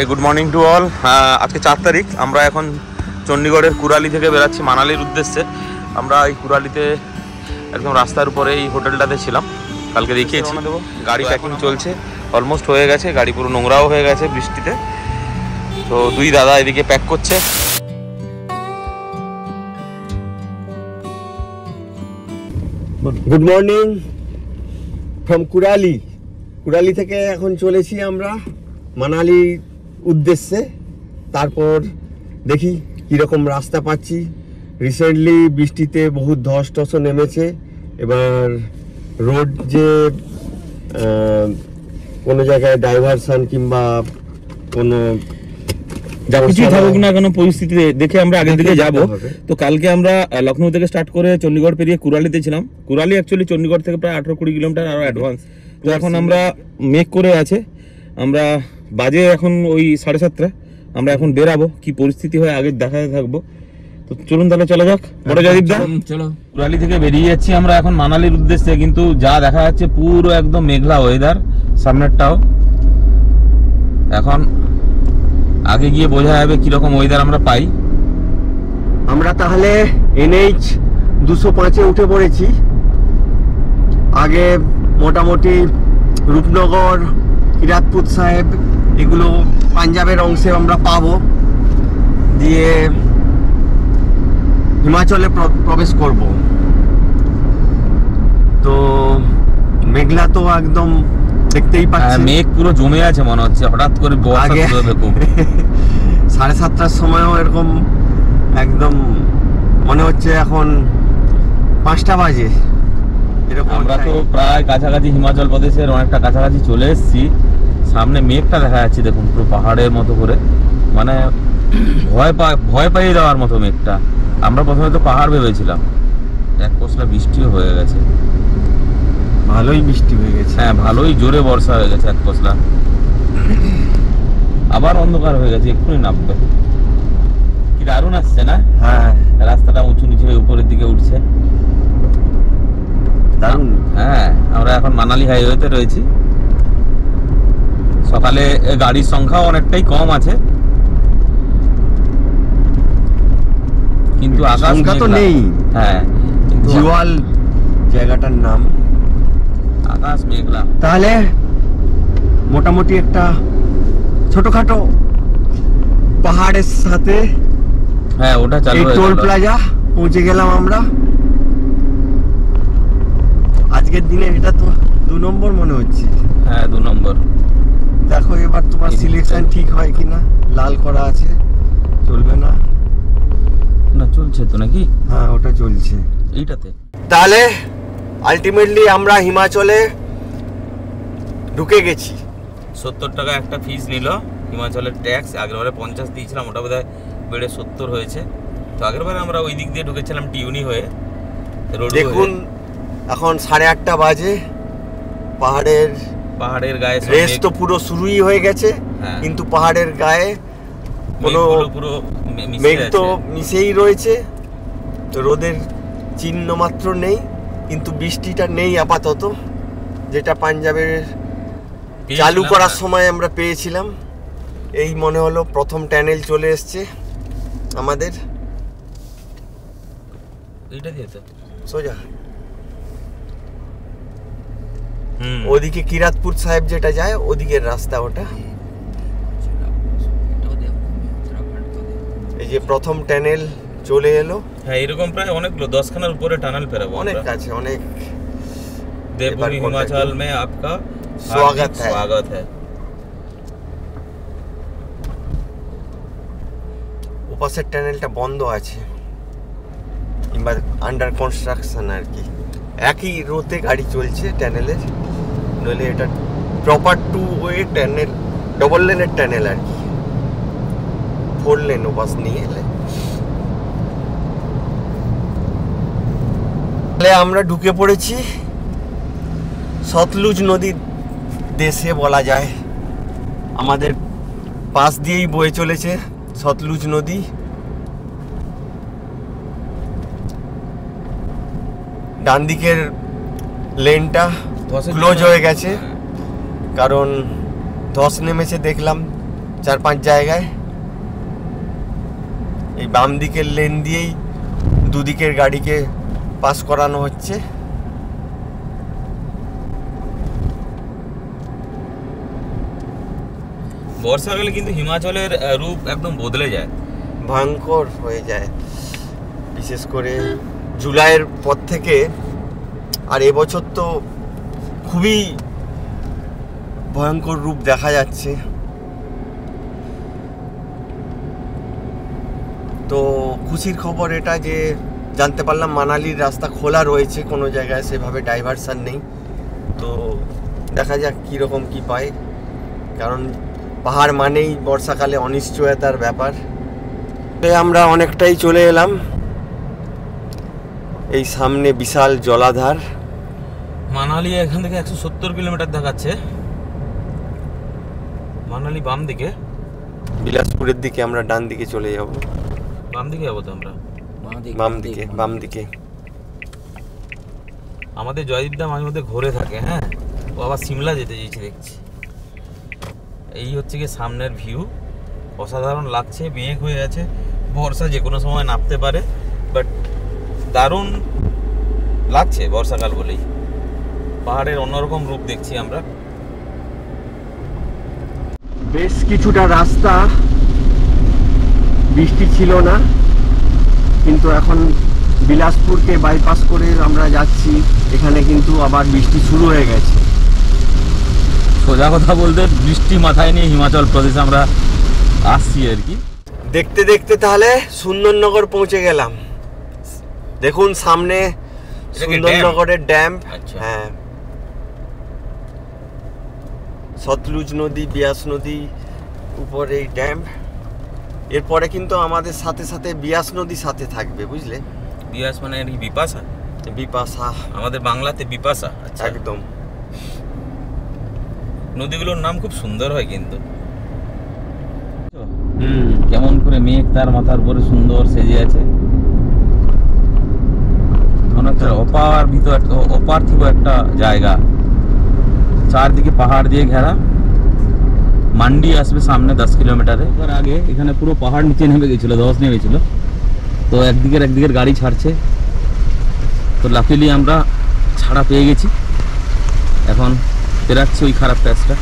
Good morning to all. আজকে 4 তারিখ। আমরা এখন চণ্ডীগড়ের কুরালি থেকে বেরাচ্ছি মানালির উদ্দেশ্যে। আমরা এই কুরালিতে একদম রাস্তার উপরে এই হোটেলটাতে ছিলাম, কালকে দেখিয়েছি। গাড়ি প্যাকিং চলছে, অলমোস্ট হয়ে গেছে। গাড়ি পুরো নোংরাও হয়ে গেছে বৃষ্টিতে। তো দুই দাদা এদিকে প্যাক করছে। Good morning from Kurali. Kurali থেকে এখন চলেছি আমরা মানালির উদ্দেশ্যে। তারপর দেখি কীরকম রাস্তা পাচ্ছি। রিসেন্টলি বৃষ্টিতে বহুত ধস টসও নেমেছে। এবার রোড যে কোনো জায়গায় ডাইভারশন কিংবা কোনো কিছুই থাকুক না কেন পরিস্থিতি দেখে আমরা আগের দিকে যাব। তো কালকে আমরা লখনৌ থেকে স্টার্ট করে চণ্ডীগড় পেরিয়ে কুরালিতে ছিলাম। কুরালি অ্যাকচুয়ালি চণ্ডীগড় থেকে প্রায় 18-20 কিলোমিটার আরও অ্যাডভান্স। তো এখন আমরা মেক করে আছে, আমরা বাজে এখন ওই 7:30। আমরা এখন বেরাবো, কি পরিস্থিতি হয় আগে দেখাতে থাকবো। তো চলুন তাহলে চলে যাক। বড় জয়দীপ দা, চলো। কুরালি থেকে বেরিয়ে যাচ্ছি আমরা এখন মানালির উদ্দেশ্যে, কিন্তু যা দেখা যাচ্ছে পুরো একদম মেঘলা ওয়েদার, সামনেরটাও। এখন আগে গিয়ে বোঝা যাবে কিরকম ওয়েদার আমরা পাই। আমরা তাহলে NH 205-এ উঠে পড়েছি। আগে মোটামুটি রূপনগর, কিরাতপুর সাহেব এগুলো পাঞ্জাবের অংশে আমরা পাবো, দিয়ে হিমাচলে প্রবেশ করব। তো মেঘলা তো একদম দেখতেই পাচ্ছি, মেঘ পুরো জমে আছে মনে হচ্ছে, হঠাৎ করে আগে 7:30টার সময়ও এরকম একদম মনে হচ্ছে এখন 5টা বাজে এরকম। আমরা তো প্রায় কাছাকাছি হিমাচল প্রদেশের অনেকটা কাছাকাছি চলে এসেছি। সামনে মেঘটা দেখা যাচ্ছে দেখুন, পুরো পাহাড়ের মতো করে, মানে ভয় পাইয়ে দেওয়ার মতো মেঘটা। আমরা প্রথমে তো পাহাড় ভেবেছিলাম। এক পশলা বৃষ্টিও হয়ে গেছে, ভালোই বৃষ্টি হয়ে গেছে। হ্যাঁ, ভালোই জোরে বর্ষা হয়ে গেছে এক পশলা। আবার অন্ধকার হয়ে গেছে, এক্ষুনি নামবে। কি দারুণ আসছে না? হ্যাঁ, রাস্তাটা উঁচু নিচু হয়ে উপরের দিকে উঠছে, দারুণ। হ্যাঁ, আমরা এখন মানালি হাইওয়েতে রয়েছি। সকালে গাড়ির সংখ্যাও অনেকটাই কম আছে, কিন্তু আকাশ সংখ্যা তো নেই। হ্যাঁ, কিন্তু জিওয়াল জায়গাটার নাম। আকাশ মেঘলা। তাহলে মোটামুটি একটা ছোটখাটো পাহাড়ের সাথে, হ্যাঁ, ওটা চালু হয়ে গেল। টোল প্লাজা পৌঁছে গেলাম আমরা। আজকের দিনে এটা তো 2 নম্বর মনে হচ্ছে। হ্যাঁ, 2 নম্বর। দেখো এবার তোমার সিলেকশন ঠিক হয় কিনা। লাল করা আছে, চলবে না। না, চলছে তো নাকি? হ্যাঁ, ওটা চলছে এইটাতে। তাহলে আলটিমেটলি আমরা হিমাচলে ঢুকে গেছি। 70 টাকা একটা ফিস নিল হিমাচলের ট্যাক্স। আগেরবারে 50 দিয়েছিলাম, ওটা বোধহয় বেড়ে 70 হয়েছে। তো আগেরবারে আমরা ওই দিক দিয়ে ঢুকেছিলাম টিউনি হয়ে। দেখুন এখন 8:30 বাজে। পাহাড়ের গায়ে রেস তো পুরো শুরুই হয়ে গেছে, কিন্তু পাহাড়ের গায়ে পুরো মেঘ তো মিশেই রয়েছে। রোদের চিহ্ন মাত্র নেই, কিন্তু বৃষ্টিটা নেই আপাতত, যেটা পাঞ্জাবের চালু করার সময় আমরা পেয়েছিলাম। এই মনে হলো প্রথম টানেল চলে এসছে আমাদের। এইটা দিয়ে তো সোজা ওদিকে কিরাতপুর সাহেব যেটা যায় ওদিকের রাস্তা ওটা। এই যে প্রথম টানেল চলে এলো। হ্যাঁ, এরকম প্রায় অনেকগুলো 10 খানার উপরে টানেল পেরাবো। অনেক আছে, অনেক। देवभूमि हिमाचल में आपका स्वागत है। ওপাশের টানেলটা বন্ধ আছে কিংবা আন্ডার কনস্ট্রাকশন আর কি। একই রোতে গাড়ি চলছে টানেলের, নইলে এটা প্রপার 2 ওয়ে টানেল, ডবল লেনের টানেল আর কি। 4 লেন ওপাশ নিয়ে এলে। তাহলে আমরা ঢুকে পড়েছি সতলুজ নদীর দেশে বলা যায়। আমাদের পাশ দিয়েই বয়ে চলেছে সতলুজ নদী। ডান দিকের লেনটা ক্লোজ হয়ে গেছে, কারণ ধস নেমেছে দেখলাম 4-5 জায়গায়। এই বাম দিকের লেন দিয়েই দুদিকের গাড়িকে পাস করানো হচ্ছে। বর্ষাকালে কিন্তু হিমাচলের রূপ একদম বদলে যায়, ভয়ঙ্কর হয়ে যায়, বিশেষ করে জুলাইয়ের পর থেকে। আর এবছর তো খুবই ভয়ঙ্কর রূপ দেখা যাচ্ছে। তো খুশির খবর এটা যে জানতে পারলাম মানালির রাস্তা খোলা রয়েছে, কোনো জায়গায় সেভাবে ডাইভারশন নেই। তো দেখা যাক কীরকম কী পায়, কারণ পাহাড় মানেই বর্ষাকালে অনিশ্চয়তার ব্যাপার। আমরা অনেকটাই চলে এলাম, এই সামনে বিশাল জলাধার। মানালি এখান থেকে 170 কিলোমিটার দেখাচ্ছে। মানালি বাম দিকে, বিলাসপুরের দিকে আমরা ডান দিকে চলে যাব। বাম দিকে যাবো তো আমরা? বাম দিকে। আমাদের জয়দীপদা মাঝে মধ্যে ঘুরে থাকে, হ্যাঁ, ও আবার সিমলা যেতে চাইছে দেখছি। এই হচ্ছে কি সামনের ভিউ, অসাধারণ লাগছে। মেঘ হয়ে আছে, বর্ষা যে কোনো সময় নামতে পারে, বাট দারুণ লাগছে বর্ষাকাল বলেই। পাহাড়ের অন্যরকম রূপ দেখছি আমরা। বেশ কিছুটা রাস্তা বৃষ্টি ছিল না, কিন্তু এখন বিলাসপুরকে বাইপাস করে আমরা যাচ্ছি, এখানে কিন্তু আবার বৃষ্টি শুরু হয়ে গেছে। সোজা কথা বলতে বৃষ্টি মাথায় নিয়ে হিমাচল প্রদেশে আমরা আসছি আর কি। দেখতে দেখতে তাহলে সুন্দরনগর পৌঁছে গেলাম। দেখুন সামনে সুন্দরনগরের ড্যাম। হ্যাঁ, সতলুজ নদী, বিয়াস নদী উপরে এই ড্যাম। এরপরে কিন্তু আমাদের সাথে সাথে বিয়াস নদী সাথে থাকবে, বুঝলে? বিয়াস মানে বিপাশা? বিপাশা আমাদের বাংলাতে বিপাশা। আচ্ছা, একদম। নদীগুলোর নাম খুব সুন্দর হয় কিন্তু। কেমন করে মেঘ তার মাথার উপরে সুন্দর সেজে আছে, মনে হচ্ছে অপার্থিব একটা জায়গা। চারদিকে পাহাড় দিয়ে ঘেরা। মান্ডি আসবে সামনে 10 কিলোমিটারে। আগে এখানে পুরো পাহাড় নিচে নেমে গেছিল, ধস নেমেছিল। তো একদিকের গাড়ি ছাড়ছে, তো লাকিলি আমরা ছাড়া পেয়ে গেছি। এখন পেরাচ্ছি ওই খারাপ প্যাচটা।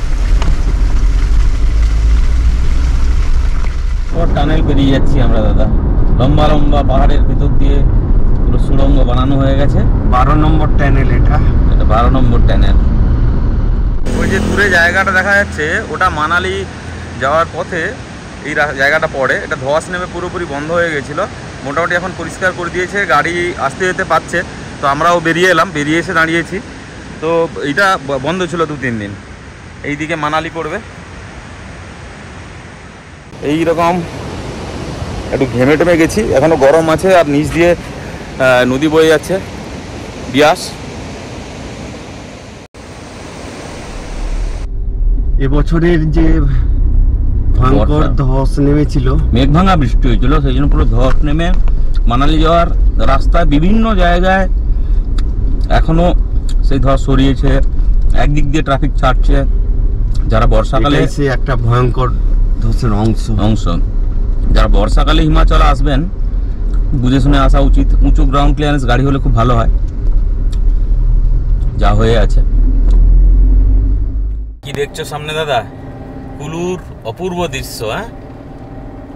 টানেল পেরিয়ে যাচ্ছি আমরা দাদা, লম্বা লম্বা পাহাড়ের ভেতর দিয়ে পুরো সুড়ঙ্গ বানানো হয়ে গেছে। 12 নম্বর টানেল এটা 12 নম্বর টানেল। ওই যে দূরে জায়গাটা দেখা যাচ্ছে, ওটা মানালি যাওয়ার পথে এই জায়গাটা পড়ে। এটা ধস নেমে পুরোপুরি বন্ধ হয়ে গেছিল, মোটামুটি এখন পরিষ্কার করে দিয়েছে, গাড়ি আসতে যেতে পারছে। তো আমরাও বেরিয়ে এলাম, বেরিয়ে এসে দাঁড়িয়েছি। তো এইটা বন্ধ ছিল 2-3 দিন। এইদিকে মানালি পড়বে। এইরকম একটু ঘেমে টেমে গেছি, এখনও গরম আছে। আর নিচ দিয়ে নদী বয়ে যাচ্ছে, বিয়াস। এবছরের যে ভয়ঙ্কর ধস নেমেছিল, মেঘ ভাঙা বৃষ্টি হয়েছিল, সেই জন্য পুরো ধস নেমে মানালি যাওয়ার রাস্তায় বিভিন্ন জায়গায় এখনো সেই ধস সরিয়েছে। একদিক দিয়ে ট্রাফিক ছাড়ছে। যারা বর্ষাকালে একটা ভয়ঙ্কর ধসের অংশ যারা বর্ষাকালে হিমাচলে আসবেন, বুঝে শুনে আসা উচিত। উঁচু গ্রাউন্ড ক্লিয়ারেন্স গাড়ি হলে খুব ভালো হয়, যা হয়ে আছে। কি দেখছো সামনে দাদা? কুলুর অপূর্ব দৃশ্য। হ্যাঁ,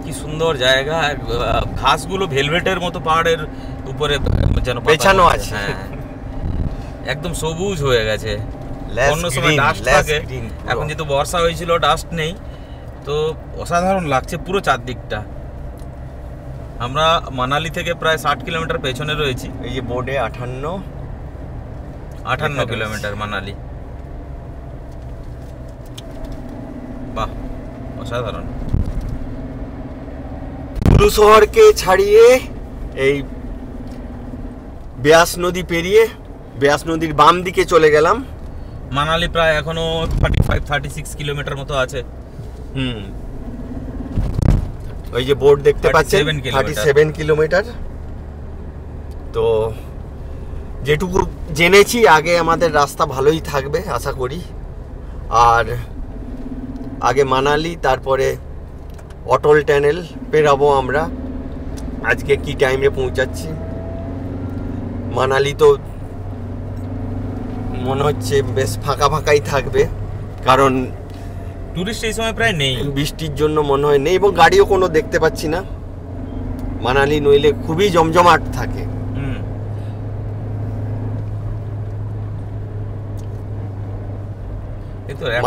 কি সুন্দর জায়গা। ঘাসগুলো ভেলভেটের মতো পাহাড়ের উপরে যেন পেছানো আছে। হ্যাঁ, একদম সবুজ হয়ে গেছে। অন্য সময় ডাস্ট থাকে, এখন যেহেতু বর্ষা হয়েছিল ডাস্ট নেই। তো অসাধারণ লাগছে পুরো চারদিকটা। আমরা মানালি থেকে প্রায় 60 কিলোমিটার পেছনে রয়েছি। এই যে বোর্ডে 58 কিলোমিটার মানালি। বাহ, অসাধারণ। কুলু শহরকে ছাড়িয়ে এই ব্যাস নদী পেরিয়ে ব্যাস নদীর বাম দিকে চলে গেলাম। মানালি প্রায় এখনো 35-36 কিলোমিটার মতো আছে। ওই যে বোর্ড দেখতে পাচ্ছেন, 37 কিলোমিটার। তো যেটুকু জেনেছি, আগে আমাদের রাস্তা ভালোই থাকবে আশা করি। আর আগে মানালি, তারপরে অটল টানেল পেরাবো আমরা। আজকে কি টাইমে পৌঁছাচ্ছি। মানালি তো মনে হচ্ছে বেশ ফাঁকা ফাঁকাই থাকবে, কারণ টুরিস্ট এই সময় প্রায় নেই, বৃষ্টির জন্য মনে হয় নেই, এবং গাড়িও কোনো দেখতে পাচ্ছি না। মানালি নইলে খুবই জমজমাট থাকে।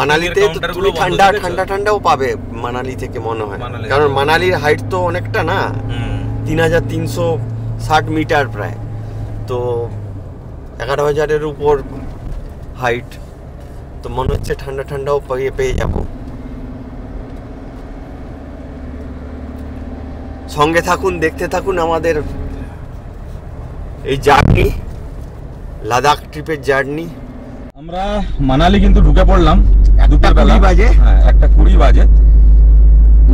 মানালিতে তুমি ঠান্ডা ঠান্ডা ঠান্ডাও পাবে মানালি থেকে মনে হয়, কারণ মানালির হাইট তো অনেকটা না, 3360 মিটার প্রায়, তো 11,000-এর উপর হাইট, তো মনে হচ্ছে ঠান্ডা ঠান্ডাও পেয়ে যাব। সঙ্গে থাকুন, দেখতে থাকুন আমাদের এই জার্নি, লাদাখ ট্রিপের জার্নি। আমরা মানালি কিন্তু ঢুকে পড়লাম 1:20 বাজে। হ্যাঁ, 1:20 বাজে।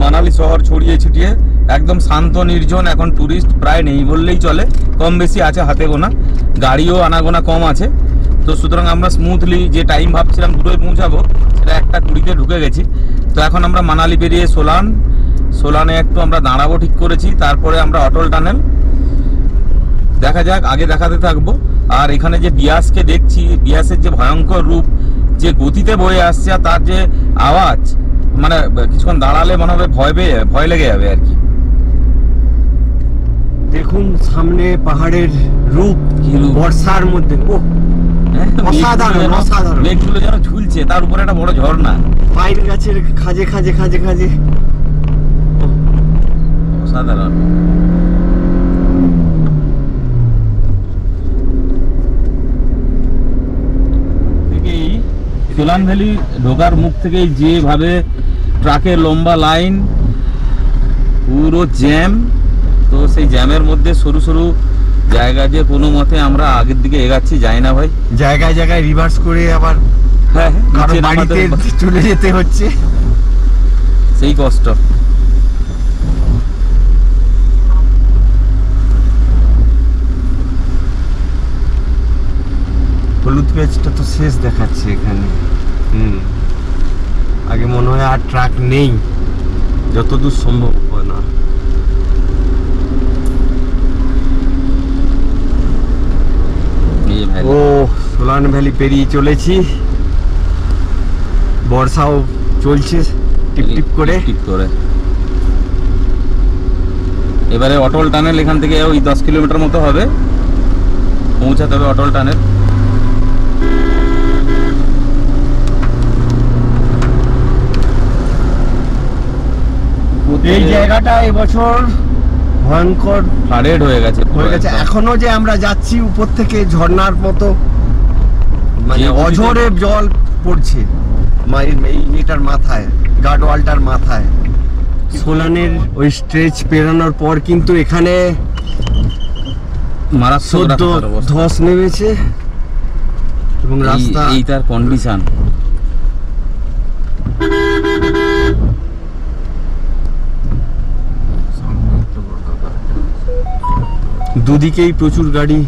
মানালি শহর ছড়িয়ে ছিটিয়ে একদম শান্ত নির্জন, এখন টুরিস্ট প্রায় নেই বললেই চলে, কম বেশি আছে হাতে গোনা, গাড়িও আনাগোনা কম আছে। তো সুতরাং আমরা স্মুথলি যে টাইম ভাবছিলাম 2টোয় পৌঁছাবো, সেটা 1:20-তে ঢুকে গেছি। তো এখন আমরা মানালি পেরিয়ে সোলানে একটু আমরা দাঁড়াবো ঠিক করেছি, তারপরে আমরা অটল টানেল দেখা যাক, আগে দেখাতে থাকবো। আর এখানে যে বিয়াসকে দেখছি, বিয়াসের যে ভয়ঙ্কর রূপ, যে গতিতে বয়ে আসছে, আর তার যে আওয়াজ, মানে কিছুক্ষণ দাঁড়ালে মনে হবে ভয় লেগে যাবে আর কি। দেখুন সামনে পাহাড়ের রূপ, বর্ষার মধ্যে অসাধারণ অসাধারণ, মেঘগুলো যেন ঝুলছে, তার উপরে একটা বড় ঝর্ণা, পাইন গাছের খাজে খাজে খাজে খাজে, অসাধারণ। সোলান ভ্যালি ঢোকার মুখ থেকে যেভাবে ট্রাকের লম্বা লাইন, পুরো জ্যাম, তো সেই জ্যামের মধ্যে সরু সরু জায়গা যে কোনো মতে আমরা আগের দিকে এগাচ্ছি, যাই না ভাই, জায়গায় জায়গায় রিভার্স করে আবার বাড়িতে চলে যেতে হচ্ছে, সেই কষ্ট। হলুদ পেজটা তো শেষ দেখাচ্ছে এখানে। আগে মনে হয় আর ট্রাক নেই, যতদূর সম্ভব না। ও সোলান ভ্যালি পেরিয়ে চলেছি, বর্ষাও চলছে টিপ টিপ করে। এবারে অটল টানেল এখান থেকে ওই 10 কিলোমিটার মতো হবে, পৌঁছাতে হবে অটল টানেল। এই জায়গাটা এবছর ভয়ঙ্কর ফ্লাডেড হয়ে গেছে। এখনো যে আমরা যাচ্ছি উপর থেকে ঝর্ণার মতো, মানে অঝরে জল পড়ছে এটার মাথায়, গার্ডওয়ালটার মাথায়। সোলানের ওই স্ট্রেচ পেরানোর পর কিন্তু এখানে মারাত্মক ধস নেমেছে, এবং রাস্তা এই তার কন্ডিশন। দুদিকেই প্রচুর গাড়ি।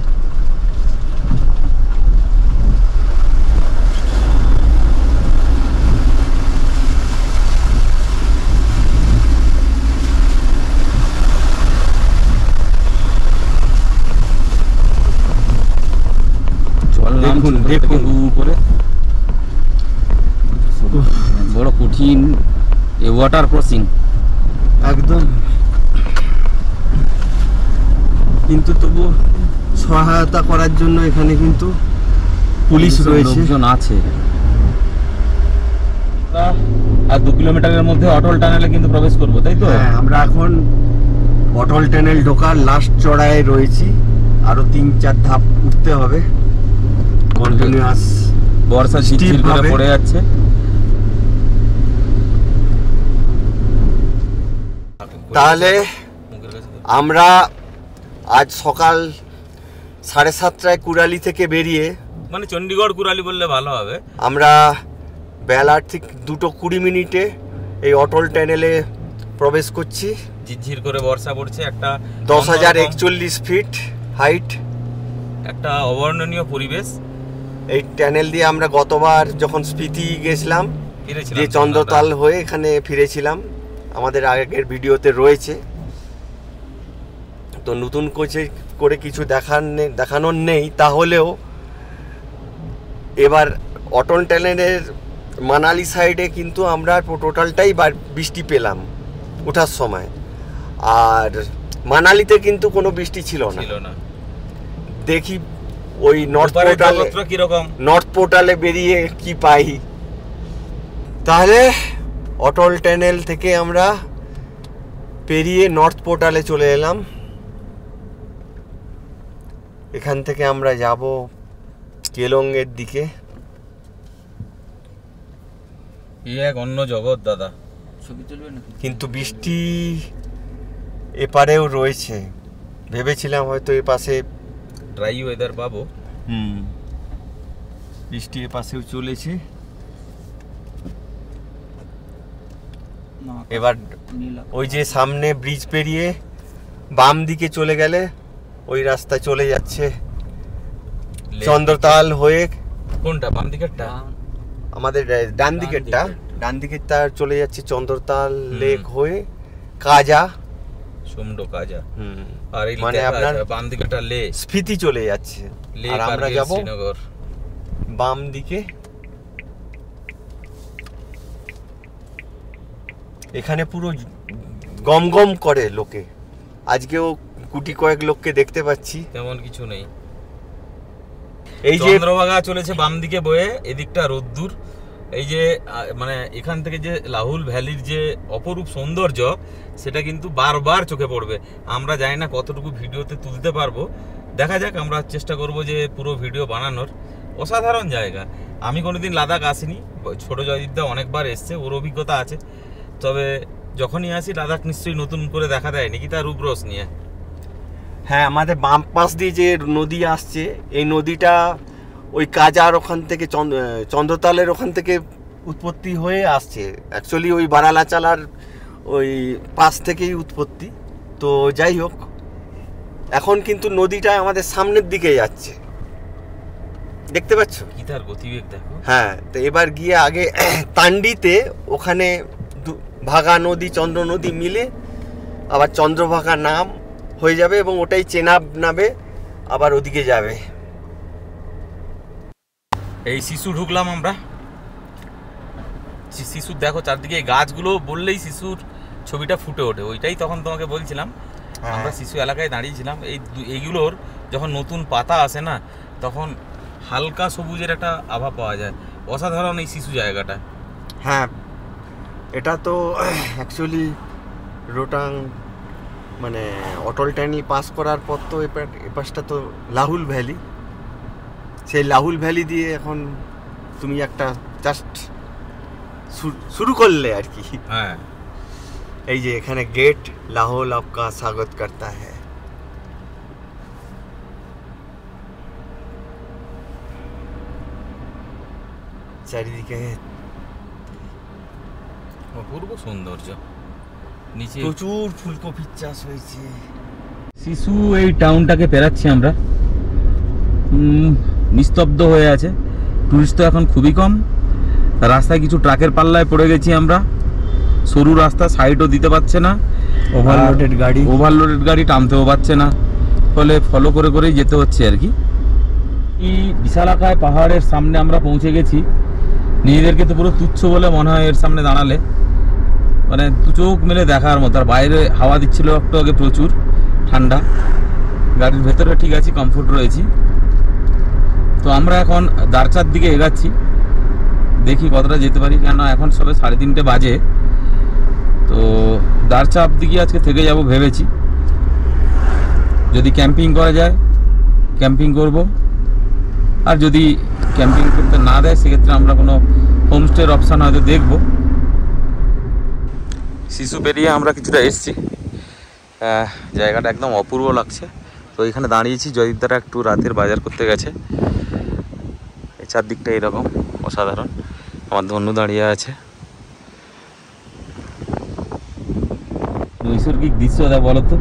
দেখুন দেখুন উপরে বড় কঠিন ওয়াটার ক্রসিং একদম, কিন্তু তবু সহায়তা করার জন্য এখানে কিন্তু পুলিশ রয়েছে, লোকজন আছে। আর 2 কিলোমিটারের মধ্যে অটল টানেলে কিন্তু প্রবেশ করবো, তাই তো? হ্যাঁ, আমরা এখন অটল টানেল ঢোকার লাস্ট চড়াইয়ে রয়েছি, আরো 3-4 ধাপ উঠতে হবে। কন্টিনিউয়াস বর্ষা ঝিরঝির করে পড়ে যাচ্ছে। তাহলে আমরা আজ সকাল 7:30টায় কুরালি থেকে বেরিয়ে, মানে চণ্ডীগড় কুরালি বললে ভালো হবে, আমরা বেলা ঠিক 2:20 এই অটল টানেলে প্রবেশ করছি। ঝিরঝির করে বর্ষা পড়ছে, একটা 10,041 ফিট হাইট, একটা অবর্ণনীয় পরিবেশ। এই টানেল দিয়ে আমরা গতবার যখন স্পিতি গেছিলাম, যে চন্দ্রতাল হয়ে এখানে ফিরেছিলাম, আমাদের আগের ভিডিওতে রয়েছে। তো নতুন করে কিছু দেখানোর নেই, তাহলেও এবার অটল টানেলের মানালি সাইডে কিন্তু আমরা টোটালটাই বৃষ্টি পেলাম ওঠার সময়, আর মানালিতে কিন্তু কোনো বৃষ্টি ছিল না। দেখি ওই নর্থ পোর্টালে বেরিয়ে কি পাই। তাহলে অটল টানেল থেকে আমরা পেরিয়ে নর্থ পোর্টালে চলে এলাম। এখান থেকে আমরা যাব কেলংয়ের দিকে। এক অন্য জগৎ দাদা, কিন্তু বৃষ্টি এপারেও রয়েছে। ভেবেছিলাম হয়তো এ পাশে ড্রাই ওয়েদার পাবো। বৃষ্টি এ পাশেও চলেছে। এবার ওই যে সামনে ব্রিজ পেরিয়ে বাম দিকে চলে গেলে ওই রাস্তায় চলে যাচ্ছে চন্দ্রতাল হয়ে। কোনটা বাম দিকেরটা? আমাদের ডান দিকেরটা চলে যাচ্ছে চন্দ্রতাল লেক হয়ে কাজা, সমুদ্র কাজা। আর এই মানে আপনার বাম দিকেরটা লে স্পিতি চলে যাচ্ছে, আর আমরা যাব শ্রীনগর বাম দিকে। এখানে পুরো গম গম করে লোকে। আজকেও গুটি কয়েক লোককে দেখতে পাচ্ছি। তেমন কিছু নেই। এই যে চন্দ্রভাগা চলেছে বাম দিকে বয়ে, এদিকটা রোদ্দুর। এই যে মানে এখান থেকে যে লাহুল ভ্যালির যে অপরূপ সৌন্দর্য, সেটা কিন্তু বারবার চোখে পড়বে। আমরা জানি না কতটুকু ভিডিওতে তুলতে পারবো, দেখা যাক। আমরা চেষ্টা করব যে পুরো ভিডিও বানানোর। অসাধারণ জায়গা। আমি কোনোদিন লাদাখ আসিনি, ছোট জয়দীপদা অনেকবার এসছে, ওর অভিজ্ঞতা আছে। তবে যখনই আসি লাদাখ নিশ্চয়ই নতুন করে দেখা দেয় নাকি তার রূপরস নিয়ে। হ্যাঁ, আমাদের বাম পাশ দিয়ে যে নদী আসছে, এই নদীটা ওই কাজার ওখান থেকে চন্দ্রতালের ওখান থেকে উৎপত্তি হয়ে আসছে। অ্যাকচুয়ালি ওই বারালাচালার ওই পাশ থেকেই উৎপত্তি। তো যাই হোক, এখন কিন্তু নদীটা আমাদের সামনের দিকে যাচ্ছে, দেখতে পাচ্ছ কি তার গতিবেগ দেখো। হ্যাঁ, তো এবার গিয়ে আগে তান্ডিতে ওখানে ভাগা নদী চন্দ্র নদী মিলে আবার চন্দ্রভাগা নাম হয়ে যাবে, এবং ওটাই চেনাব নাবে আবার ওদিকে যাবে। এই শিশু ঢুকলাম আমরা। শিশুর দেখো চারদিকে গাছগুলো, বললেই শিশুর ছবিটা ফুটে ওঠে। ওইটাই তখন তোমাকে বলছিলাম, আমরা শিশু এলাকায় দাঁড়িয়েছিলাম। এইগুলোর যখন নতুন পাতা আসে না, তখন হালকা সবুজের একটা আভা পাওয়া যায়। অসাধারণ এই শিশু জায়গাটা। হ্যাঁ, এটা তো অ্যাকচুয়ালি রোটাং মানে অটল টানেল পাস করার পর তো এপাশটা তো লাহুল ভ্যালি। সেই লাহুল ভ্যালি দিয়ে এখন তুমি একটা জাস্ট শুরু করলে আর কি। হ্যাঁ, এই যে এখানে গেট, লাহোল আপকা স্বাগত করতা হ্যায়। চারিদিকে অপূর্ব সৌন্দর্য। নিচে প্রচুর ফুলকপির চাষ হয়েছে। শিশু এই টাউনটাকে পেরাচ্ছি আমরা। নিস্তব্ধ হয়ে আছে, টুরিস্ট তো এখন খুবই কম। রাস্তায় কিছু ট্রাকের পাল্লায় পড়ে গেছি আমরা। সরু রাস্তা, সাইডও দিতে পারছে না, ওভারলোডেড গাড়ি টানতেও পারছে না, ফলে ফলো করে করেই যেতে হচ্ছে আর কি। এই বিশালাকায় পাহাড়ের সামনে আমরা পৌঁছে গেছি। নিজেদেরকে তো পুরো তুচ্ছ বলে মনে হয় এর সামনে দাঁড়ালে, মানে দু চোখ মেলে দেখার মতো। আর বাইরে হাওয়া দিচ্ছিল একটু আগে, প্রচুর ঠান্ডা। গাড়ির ভেতরে ঠিক আছে, কমফোর্ট রয়েছি। তো আমরা এখন দারচার দিকে এগাচ্ছি, দেখি কতটা যেতে পারি, কেন এখন সবে 3:30 বাজে। তো দারচা দিকে আজকে থেকে যাব ভেবেছি। যদি ক্যাম্পিং করা যায় ক্যাম্পিং করব, আর যদি ক্যাম্পিং করতে না দেয় সেক্ষেত্রে আমরা কোনো হোমস্টের অপশান হয়তো দেখব। শিশু পেরিয়ে আমরা কিছুটা এসছি। জায়গাটা একদম অপূর্ব লাগছে। তো এখানে দাঁড়িয়েছি, জয়দীপদারা একটু রাতের বাজার করতে গেছে। এই চারদিকটা এরকম অসাধারণ। আমার ধনু দাঁড়িয়ে আছে। নৈসর্গিক দৃশ্য দা বলো তো,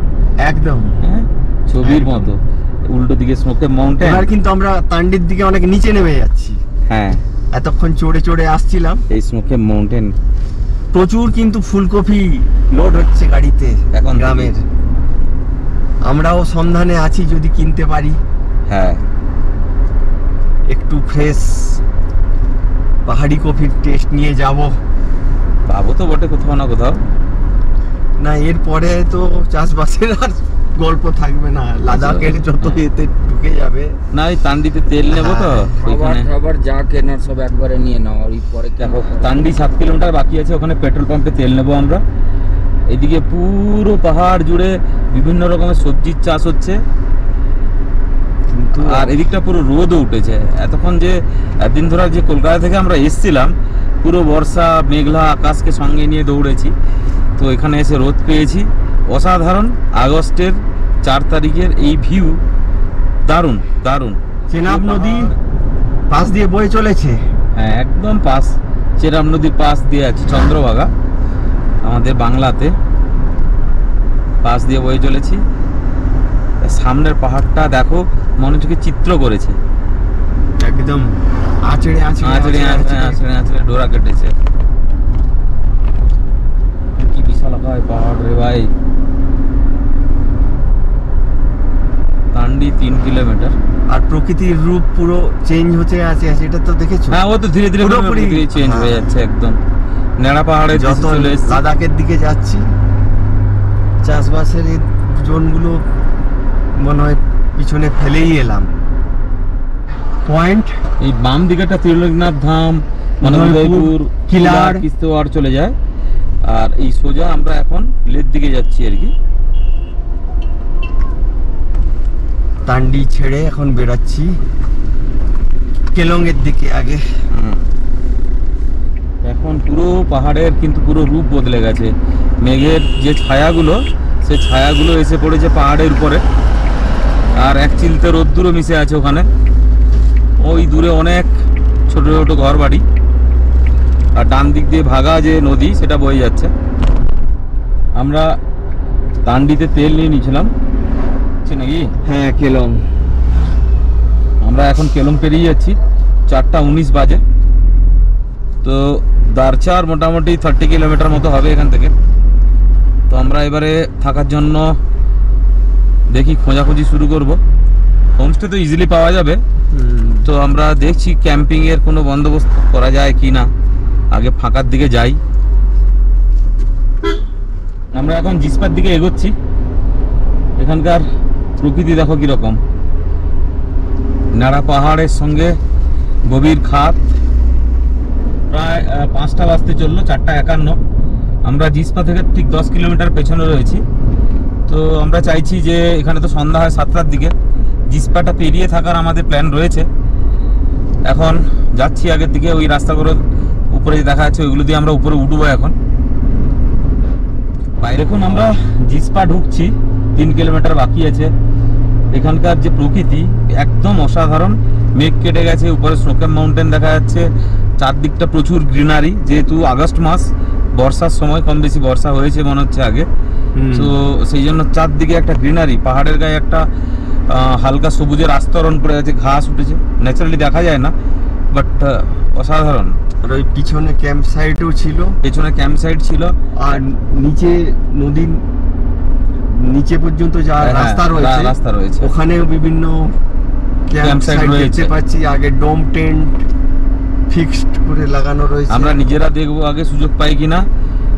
একদম ছবির মতো। উল্টো দিকে স্মোকের মাউন্টেন। এবার কিন্তু আমরা তান্ডির দিকে অনেক নিচে নেমে যাচ্ছি। হ্যাঁ, এতক্ষণ চড়ে চড়ে আসছিলাম। এই স্মোকের মাউন্টেন প্রচুর কিন্তু ফুলকপি লোড হচ্ছে গাড়িতে এখন গ্রামের। আমরাও সন্ধানে আছি যদি কিনতে পারি হ্যাঁ একটু ফ্রেশ পাহাড়ি কফির টেস্ট নিয়ে যাব। পাবো তো বটে কোথাও না কোথাও। না এরপরে তো চাষবাসের আর গল্প থাকবে না, লাদাখের যত এতে ঢুকে যাবে। না এই তান্ডিতে তেল নেবো তো ওইখানে খাবার যা কেনার সব একবারে নিয়ে নাও, আর পরে দেখো তান্ডি 7 কিলোমিটার বাকি আছে, ওখানে পেট্রোল পাম্পে তেল নেবো আমরা। এদিকে পুরো পাহাড় জুড়ে বিভিন্ন রকমের সবজির চাষ হচ্ছে, কিন্তু আর এদিকটা পুরো রোদও উঠেছে। এতক্ষণ যে একদিন ধরে যে কলকাতা থেকে আমরা এসছিলাম পুরো বর্ষা মেঘলা আকাশকে সঙ্গে নিয়ে দৌড়েছি, তো এখানে এসে রোদ পেয়েছি অসাধারণ। আগস্টের 4 তারিখের এই ভিউ দারুণ দারুণ। চেনাব নদী পাশ দিয়ে বয়ে চলেছে। হ্যাঁ একদম পাশ, চেরাম নদীর পাশ দিয়ে আছে চন্দ্রভাগা, আমাদের বাংলাতে পাশ দিয়ে বয়ে চলেছি। সামনের পাহাড়টা দেখো মনে হচ্ছে কি চিত্র করেছে, একদম আঁচড়ে আঁচড়ে আঁচড়ে আঁচড়ে আঁচড়ে ডোরা কেটেছে। কি বিশাল হয় পাহাড় রে ভাই। তান্ডি 3 কিলোমিটার। আর প্রকৃতির রূপ পুরো চেঞ্জ হতে আছে, এটা তো দেখেছো? হ্যাঁ ও তো ধীরে ধীরে পুরোপুরি চেঞ্জ হয়ে যাচ্ছে একদম। নেড়া পাহাড়ে যত চলে এসেছি। লাদাখের দিকে যাচ্ছি চাষবাসের এই জোনগুলো মনে হয় পিছনে ফেলেই এলাম। পয়েন্ট এই বাম দিকেটা ত্রিলোকনাথ ধাম, মানে উদয়পুর, কিলার, কিস্তোয়াড় চলে যায়, আর এই সোজা আমরা এখন লের দিকে যাচ্ছি আর কি। তান্ডি ছেড়ে এখন বেরাচ্ছি কেলংয়ের দিকে আগে। এখন পুরো পাহাড়ের কিন্তু পুরো রূপ বদলে গেছে। মেঘের যে ছায়াগুলো, সেই ছায়াগুলো এসে পড়েছে পাহাড়ের উপরে, আর এক চিলতে রোদ্দুরও মিশে আছে ওখানে। ওই দূরে অনেক ছোট ছোট ঘর বাড়ি, আর ডান দিক দিয়ে ভাগা যে নদী সেটা বয়ে যাচ্ছে। আমরা তান্ডিতে তেল নিয়ে নিয়েছিলাম নাকি? হ্যাঁ কেলং। আমরা এখন কেলং পেরিয়ে যাচ্ছি, 4:19 বাজে। তো দারচার মোটামুটি 30 কিলোমিটার মতো হবে এখান থেকে। তো আমরা এবারে থাকার জন্য দেখি খোঁজাখুঁজি শুরু করব। হোমস্টে তো ইজিলি পাওয়া যাবে, তো আমরা দেখছি ক্যাম্পিংয়ের কোনো বন্দোবস্ত করা যায় কি না। আগে ফাঁকার দিকে যাই। আমরা এখন জিসপার দিকে এগোচ্ছি। এখানকার প্রকৃতি দেখো কিরকম, নাড়া পাহাড়ের সঙ্গে গভীর খাত। প্রায় 5টা বাজতে চললো, 4:51। আমরা জিসপা থেকে ঠিক 10 কিলোমিটার পেছনে রয়েছি। তো আমরা চাইছি যে এখানে তো সন্ধ্যা হয় 7টার দিকে, জিসপাটা পেরিয়ে থাকার আমাদের প্ল্যান রয়েছে। এখন যাচ্ছি আগের দিকে, ওই রাস্তাগুলো উপরে দেখা যাচ্ছে ওইগুলো দিয়ে আমরা উপরে উঠবো। এখন বাইরে এখন আমরা জিসপা ঢুকছি, 3 কিলোমিটার বাকি আছে। এখানকার যে প্রকৃতি একদম অসাধারণ। মেঘ কেটে গেছে, উপরে স্নোকেম মাউন্টেন দেখা যাচ্ছে, চারদিকটা প্রচুর গ্রিনারি। যেহেতু আগস্ট মাস, বর্ষার সময়, কম বেশি বর্ষা হয়েছে মনে হচ্ছে আগে, তো সেই জন্য চারদিকে একটা গ্রিনারি। পাহাড়ের গায়ে একটা হালকা সবুজের আস্তরণ পড়ে আছে, ঘাস উঠেছে, ন্যাচারালি দেখা যায় না, বাট অসাধারণ। আর ওই পিছনে ক্যাম্প সাইটও ছিল, পেছনে ক্যাম্প সাইট ছিল, আর নিচে নদীর নিচে পর্যন্ত যা রাস্তা রয়েছে ওখানেও বিভিন্ন ক্যাম্প সাইট দেখতে পাচ্ছি। আগে ডোম টেন্ট ফিক্সড করে লাগানো রয়েছে। আমরা নিজেরা দেখবো আগে সুযোগ পাই কিনা,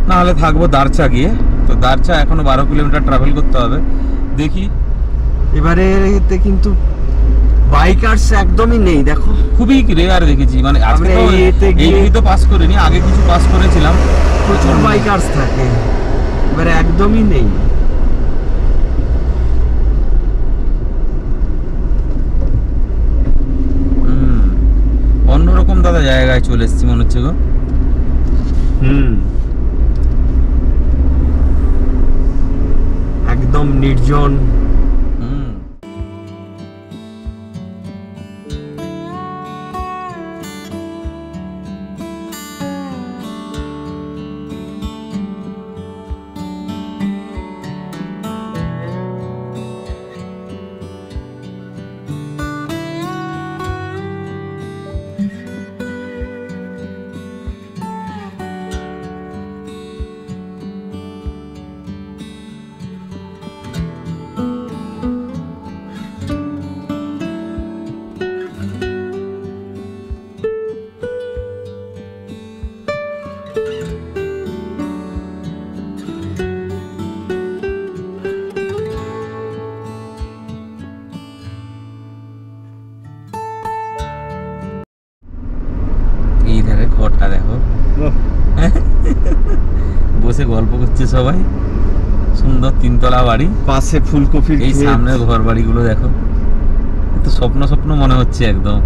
না হলে থাকবো দারচা গিয়ে। তো দারচা এখনো 12 কিলোমিটার ট্রাভেল করতে হবে, দেখি। এবারে এতে কিন্তু বাইকার্স একদমই নেই, দেখো খুবই রেয়ার দেখেছি। মানে আজকে এই তো পাস করিনি, আগে কিছু পাস করেছিলাম, প্রচুর বাইকার্স থাকে, এবারে একদমই নেই। অন্যরকম দাদা জায়গায় চলে এসেছি মনে হচ্ছে গো। একদম নির্জন। সবাই, সুন্দর তিনতলা বাড়ি, পাশে ফুলকপির এই ক্ষেত। সামনের ঘর বাড়িগুলো দেখো, তো স্বপ্ন স্বপ্ন মনে হচ্ছে একদম।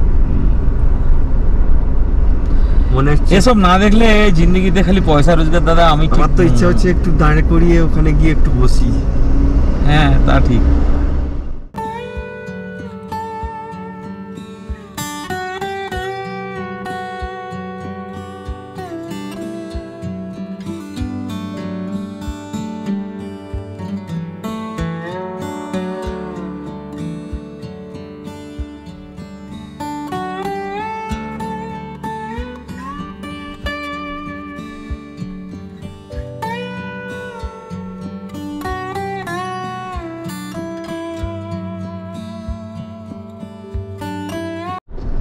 মনে হচ্ছে এসব না দেখলে জিন্দেগিতে খালি পয়সা রোজগার দাদা। আমি আমার তো ইচ্ছা হচ্ছে একটু দাঁড়ে করিয়ে ওখানে গিয়ে একটু বসি। হ্যাঁ তা ঠিক।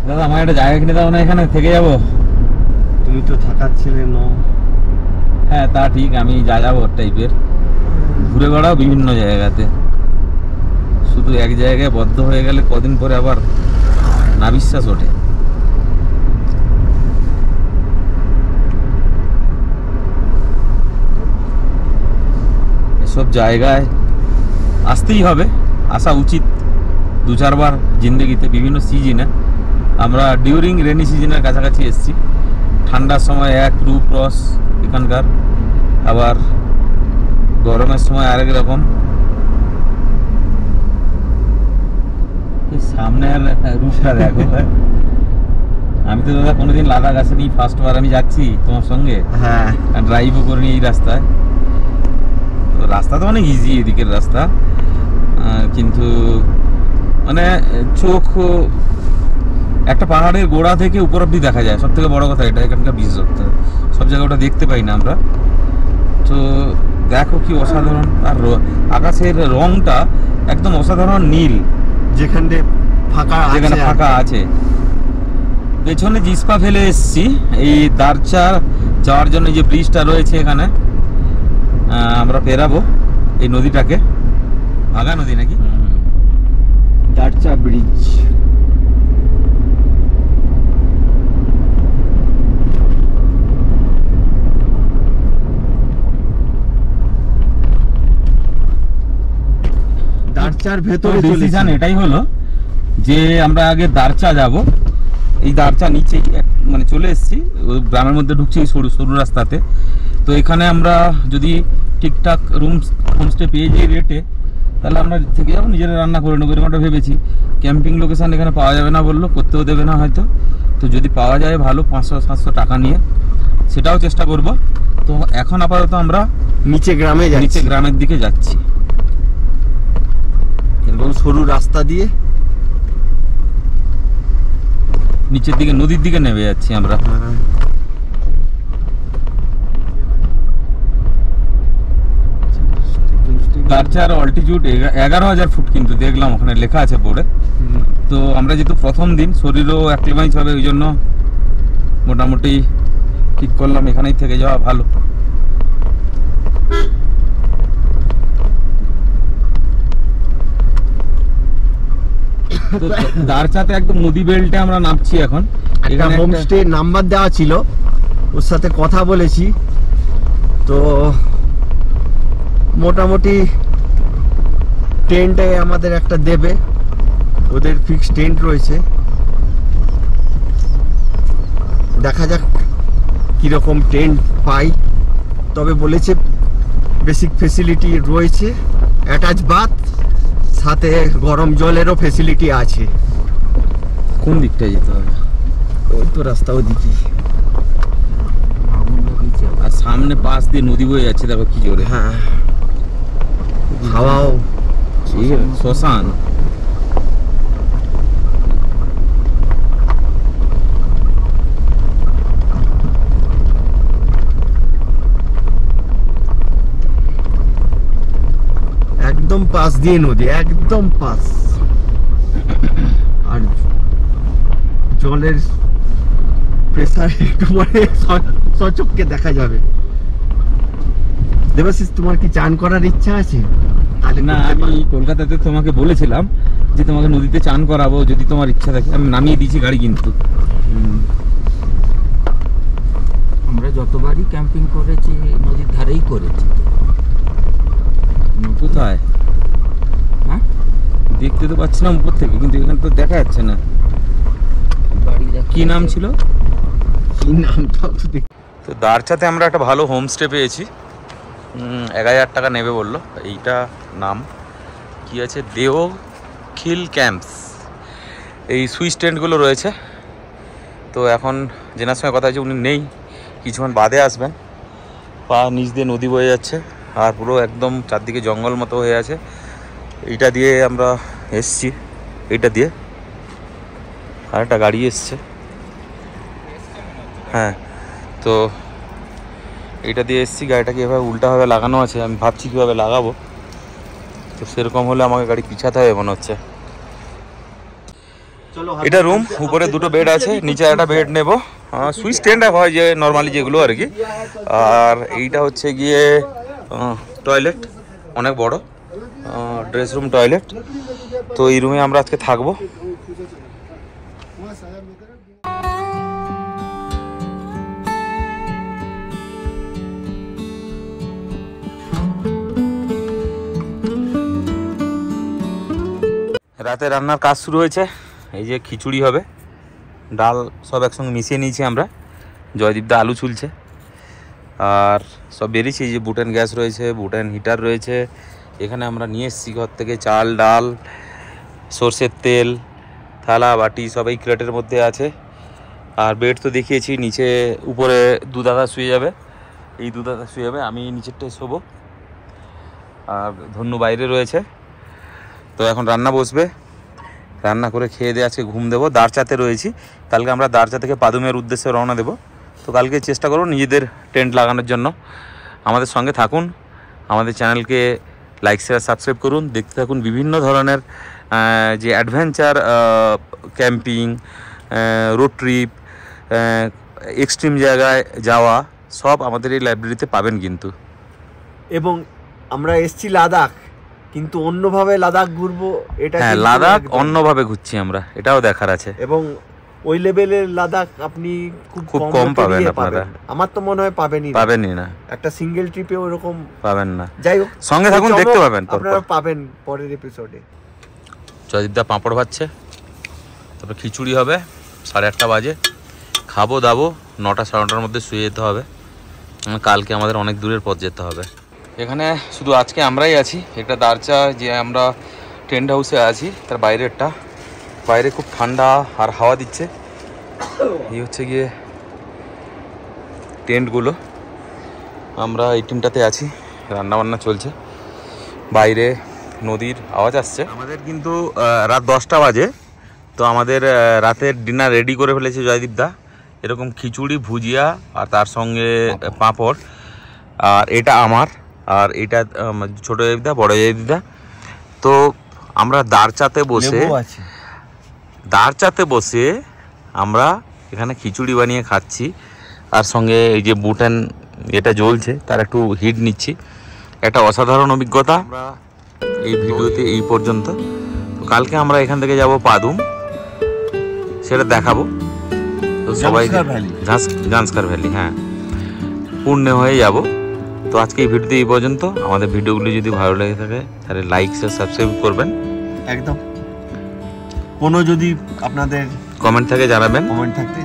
দাদা আমার একটা জায়গা কিনে দাও না, এখানে থেকে যাবো। তুমি তো থাকার ছেলে নও। হ্যাঁ তা ঠিক, আমি যা যাবো টাইপের, ঘুরে বেড়াও বিভিন্ন জায়গাতে। শুধু এক জায়গায় বদ্ধ হয়ে গেলে কদিন পরে আবার না বিশ্বাস ওঠে। এসব জায়গায় আসতেই হবে, আসা উচিত 2-4 বার জিন্দগিতে, বিভিন্ন সিজনে। আমরা ডিউরিং রেনি সিজনের কাছাকাছি এসেছি, ঠান্ডার সময় এক রূপ রস এখানকার, আবার গরমের সময় আরেক রকম। সামনের রূপটা দেখো। আমি তো দাদা কোনোদিন লাদাখ আসেনি, ফার্স্ট বার আমি যাচ্ছি তোমার সঙ্গে, হ্যাঁ ড্রাইভও করিনি এই রাস্তায়। তো রাস্তা তো অনেক ইজি এদিকের রাস্তা, কিন্তু মানে চোখ একটা পাহাড়ের গোড়া থেকে উপর অব্দি দেখা যায়, সব থেকে বড় কথা এটা এখানকার বিশেষত্ব। সব জায়গায় ওটা দেখতে পাই না আমরা। তো দেখো কি অসাধারণ, আর আকাশের রংটা একদম অসাধারণ নীল, যেখানে যেখানে ফাঁকা আছে। পেছনে জিসপা ফেলে এসছি এই দারচা যাওয়ার জন্য, যে ব্রিজটা রয়েছে এখানে আমরা পেরাবো এই নদীটাকে। ভাগা নদী নাকি? দারচা ব্রিজ। দারচার ভেতরে ডিসিশন এটাই হলো যে আমরা আগে দারচা যাব। এই দারচা নিচেই মানে চলে এসেছি, গ্রামের মধ্যে ঢুকছি এই সরু সরু রাস্তাতে। তো এখানে আমরা যদি ঠিকঠাক রুম হোমস্টে পেয়ে যাই রেটে, তাহলে আমরা থেকে যাবো, নিজেরা রান্না করে নেবো এরকমটা ভেবেছি। ক্যাম্পিং লোকেশন এখানে পাওয়া যাবে না বললো, করতেও দেবে না হয়তো। তো যদি পাওয়া যায় ভালো, 500-700 টাকা নিয়ে, সেটাও চেষ্টা করব। তো এখন আপাতত আমরা নিচে গ্রামে যাচ্ছি, নিচে গ্রামের দিকে যাচ্ছি, এরকম সরু রাস্তা দিয়ে নিচের দিকে নদীর দিকে নেমে যাচ্ছি আমরা। দারচার অল্টিটিউড 11,000 ফুট, কিন্তু দেখলাম ওখানে লেখা আছে বোর্ডে। তো আমরা যেহেতু প্রথম দিন, শরীরও অ্যাক্লিমাইজ হবে, ওই জন্য মোটামুটি ঠিক করলাম এখানেই থেকে যাওয়া ভালো। তো দারচাতে একদম নদী বেল্টে আমরা নামছি এখন। একটা হোমস্টে নাম্বার দেওয়া ছিল, ওর সাথে কথা বলেছি। তো মোটামুটি টেন্টে আমাদের একটা দেবে, ওদের ফিক্সড টেন্ট রয়েছে। দেখা যাক কিরকম টেন্ট পাই। তবে বলেছে বেসিক ফেসিলিটি রয়েছে, অ্যাটাচ বাথ, সাথে গরম জলেরও ফেসিলিটি আছে। কোন দিকটায় যেতে হবে? ওই তো রাস্তা ওদিকে, আর সামনে পাশ দিয়ে নদী বয়ে যাচ্ছে, দেখো কি জোরে। হ্যাঁ হাওয়াও শ্মশান। একদম পাশ দিয়ে নদী, একদম পাশ। আর জলের প্রেসার একটু পরে সচক্ষে দেখা যাবে। দেবাশিস, তোমার কি চান করার ইচ্ছা আছে? তাহলে না, করতে আমি পারো। কলকাতাতে তোমাকে বলেছিলাম যে তোমাকে নদীতে চান করাবো যদি তোমার ইচ্ছা থাকে। আমি নামিয়ে দিয়েছি গাড়ি, কিন্তু আমরা যতবারই ক্যাম্পিং করেছি নদীর ধারেই করেছি। দেখতে তো পাচ্ছিলাম উপর থেকে, কিন্তু এখানে তো দেখা যাচ্ছে না। বাড়ি দেখ কি নাম ছিল? কি নামটা তো দেখ। তো দারচাতে আমরা একটা ভালো হোমস্টে পেয়েছি, 1000 টাকা নেবে বললো। এইটা নাম কি আছে, দেওখিল ক্যাম্পস। এই সুইচ টেন্টগুলো রয়েছে। তো এখন যেনার সঙ্গে কথা হয়েছে উনি নেই, কিছুক্ষণ বাদে আসবেন। পা নিচ দিয়ে নদী বয়ে যাচ্ছে আর পুরো একদম চারদিকে জঙ্গল মতো হয়ে আছে। এইটা দিয়ে আমরা এসছি, এইটা দিয়ে আর একটা গাড়ি এসছে। হ্যাঁ, তো এইটা দিয়ে এসছি, গাড়িটাকে এভাবে উল্টাভাবে লাগানো আছে। আমি ভাবছি কীভাবে লাগাবো, তো সেরকম হলে আমাকে গাড়ি পিছাতে হবে মনে হচ্ছে। এটা রুম, উপরে 2টো বেড আছে, নিচে একটা বেড নেব। সুইচ টেন্ট হয় যে নর্মালি যেগুলো আর কি। আর এইটা হচ্ছে গিয়ে টয়লেট, অনেক বড় ড্রেস রুম, টয়লেট। তো এই রুমে আমরা আজকে থাকবো। রাতে রান্নার কাজ শুরু হয়েছে। এই যে খিচুড়ি হবে, ডাল সব একসঙ্গে মিশিয়ে নিয়েছি আমরা। জয়দীপদা আলু ছুলছে আর সব বেরিয়েছে। এই যে বুটেন গ্যাস রয়েছে, বুটেন হিটার রয়েছে। এখানে আমরা নিয়ে এসেছি ঘর থেকে চাল, ডাল, সর্ষের তেল, থালা বাটি সব এই ক্রেটের মধ্যে আছে। আর বেড তো দেখিয়েছি, নিচে উপরে দুদাদা শুয়ে যাবে, এই দুদাদা শুয়ে যাবে, আমি নিচেরটায় শোবো। আর ধন্যু বাইরে রয়েছে। তো এখন রান্না বসবে, রান্না করে খেয়ে দিয়ে আজকে ঘুম দেবো। দারচাতে রয়েছি, কালকে আমরা দারচা থেকে পাদুমের উদ্দেশ্যে রওনা দেবো। তো কালকে চেষ্টা করো নিজেদের টেন্ট লাগানোর জন্য। আমাদের সঙ্গে থাকুন, আমাদের চ্যানেলকে লাইক শেয়ার সাবস্ক্রাইব করুন, দেখতে থাকুন বিভিন্ন ধরনের যে adventure, camping, road trip, extreme জায়গায় যাওয়া সব আমাদের এই লাইব্রেরিতে পাবেন কিন্তু। এবং আমরা এসছি লাদাখ, কিন্তু অন্যভাবে লাদাখ ঘুরবো এটা। হ্যাঁ, লাদাখ অন্যভাবে ঘুরছি আমরা, এটাও দেখার আছে। এবং ওই লেভেলের লাদাখ আপনি খুব কম পাবেন আপনারা। আমার তো মনে হয় পাবেনই না। একটা সিঙ্গেল ট্রিপে ওরকম পাবেন না। যাই হোক, সঙ্গে থাকুন, দেখতে পাবেন, আপনারা পাবেন পরের এপিসোডে। জয়দীপদা পাঁপড় ভাজছে, তারপর খিচুড়ি হবে। 8:30 বাজে, খাবো দাবো, 9টা 9:30 মধ্যে শুয়ে যেতে হবে। কালকে আমাদের অনেক দূরের পথ যেতে হবে। এখানে শুধু আজকে আমরাই আছি। এটা দারচা যে আমরা টেন্ট হাউসে আছি, তার বাইরেরটা। বাইরে খুব ঠান্ডা আর হাওয়া দিচ্ছে। এই হচ্ছে গিয়ে টেন্টগুলো। আমরা এই টিমটাতে আছি, রান্নাবান্না চলছে। বাইরে নদীর আওয়াজ আসছে। আমাদের কিন্তু রাত 10টা বাজে। তো আমাদের রাতের ডিনার রেডি করে ফেলেছে জয়দীপদা। এরকম খিচুড়ি, ভুজিয়া আর তার সঙ্গে পাঁপড়। আর এটা আমার, আর এটা ছোটো জয়দীপদা, বড় জয়দীপদা। তো আমরা দারচাতে বসে আমরা এখানে খিচুড়ি বানিয়ে খাচ্ছি। আর সঙ্গে এই যে বুটেন এটা জ্বলছে, তার একটু হিট নিচ্ছি। একটা অসাধারণ অভিজ্ঞতা। আমরা এই ভিডিওতে এই পর্যন্ত। তো কালকে আমরা এখান থেকে যাব পাদুম, সেটা দেখাবো। তো সবাই জান্সকার ভ্যালি, হ্যাঁ, পুণ্যে হয়ে যাব। তো আজকে এই ভিডিওতে এই পর্যন্ত। আমাদের ভিডিওগুলি যদি ভালো লেগে থাকে তাহলে লাইক শেয়ার সাবস্ক্রাইব করবেন। একদম। কোনো যদি আপনাদের কমেন্ট থাকে জানাবেন। কমেন্ট থাকতে